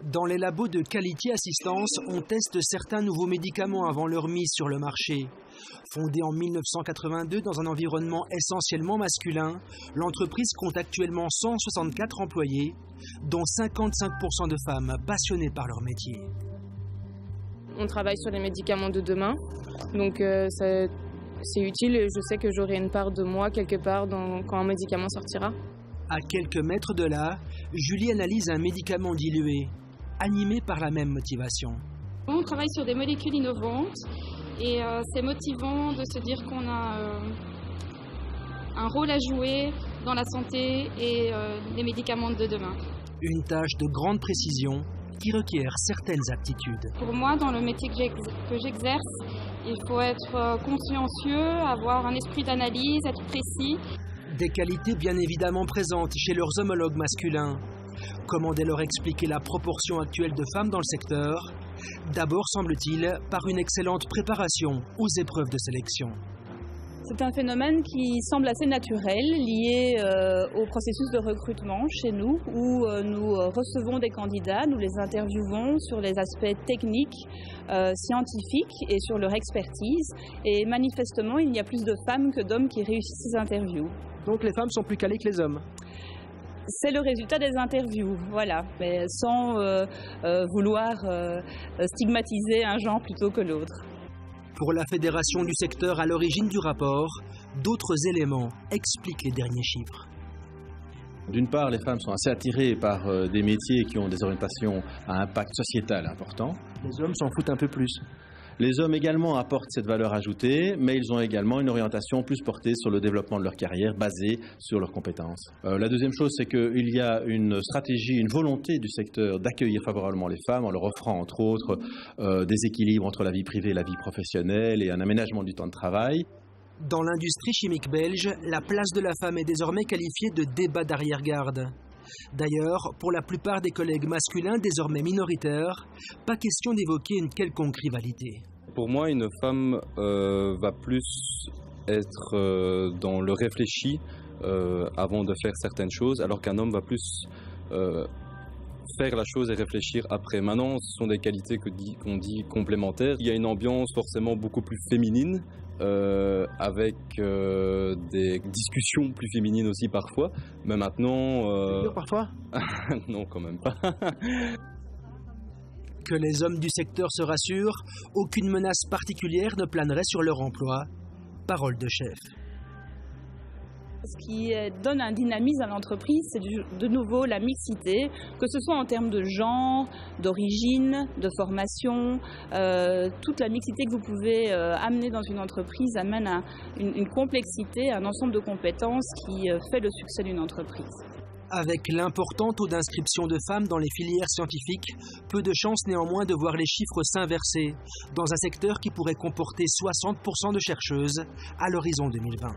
Dans les labos de Quality Assistance, on teste certains nouveaux médicaments avant leur mise sur le marché. Fondée en 1982 dans un environnement essentiellement masculin, l'entreprise compte actuellement 164 employés, dont 55% de femmes passionnées par leur métier. On travaille sur les médicaments de demain, donc c'est utile et je sais que j'aurai une part de moi quelque part quand un médicament sortira. À quelques mètres de là, Julie analyse un médicament dilué, animé par la même motivation. On travaille sur des molécules innovantes et c'est motivant de se dire qu'on a un rôle à jouer dans la santé et les médicaments de demain. Une tâche de grande précision qui requiert certaines aptitudes. Pour moi, dans le métier que j'exerce, il faut être consciencieux, avoir un esprit d'analyse, être précis. Des qualités bien évidemment présentes chez leurs homologues masculins. Comment dès lors expliquer la proportion actuelle de femmes dans le secteur? D'abord, semble-t-il, par une excellente préparation aux épreuves de sélection. C'est un phénomène qui semble assez naturel, lié au processus de recrutement chez nous, où nous recevons des candidats, nous les interviewons sur les aspects techniques, scientifiques et sur leur expertise. Et manifestement, il y a plus de femmes que d'hommes qui réussissent ces interviews. Donc les femmes sont plus calées que les hommes? C'est le résultat des interviews, voilà, mais sans vouloir stigmatiser un genre plutôt que l'autre. Pour la fédération du secteur à l'origine du rapport, d'autres éléments expliquent les derniers chiffres. D'une part, les femmes sont assez attirées par des métiers qui ont des orientations à impact sociétal important. Les hommes s'en foutent un peu plus. Les hommes également apportent cette valeur ajoutée, mais ils ont également une orientation plus portée sur le développement de leur carrière, basée sur leurs compétences. La deuxième chose, c'est qu'il y a une stratégie, une volonté du secteur d'accueillir favorablement les femmes en leur offrant, entre autres, des équilibres entre la vie privée et la vie professionnelle et un aménagement du temps de travail. Dans l'industrie chimique belge, la place de la femme est désormais qualifiée de débat d'arrière-garde. D'ailleurs, pour la plupart des collègues masculins désormais minoritaires, pas question d'évoquer une quelconque rivalité. Pour moi, une femme va plus être dans le réfléchi avant de faire certaines choses, alors qu'un homme va plus faire la chose et réfléchir après. Maintenant, ce sont des qualités qu'on dit complémentaires. Il y a une ambiance forcément beaucoup plus féminine, avec des discussions plus féminines aussi parfois. Mais maintenant... Parfois non, quand même pas. Que les hommes du secteur se rassurent, aucune menace particulière ne planerait sur leur emploi. Parole de chef. Ce qui donne un dynamisme à l'entreprise, c'est de nouveau la mixité, que ce soit en termes de genre, d'origine, de formation. Toute la mixité que vous pouvez amener dans une entreprise amène à une complexité, un ensemble de compétences qui fait le succès d'une entreprise. Avec l'important taux d'inscription de femmes dans les filières scientifiques, peu de chances néanmoins de voir les chiffres s'inverser dans un secteur qui pourrait comporter 60% de chercheuses à l'horizon 2020.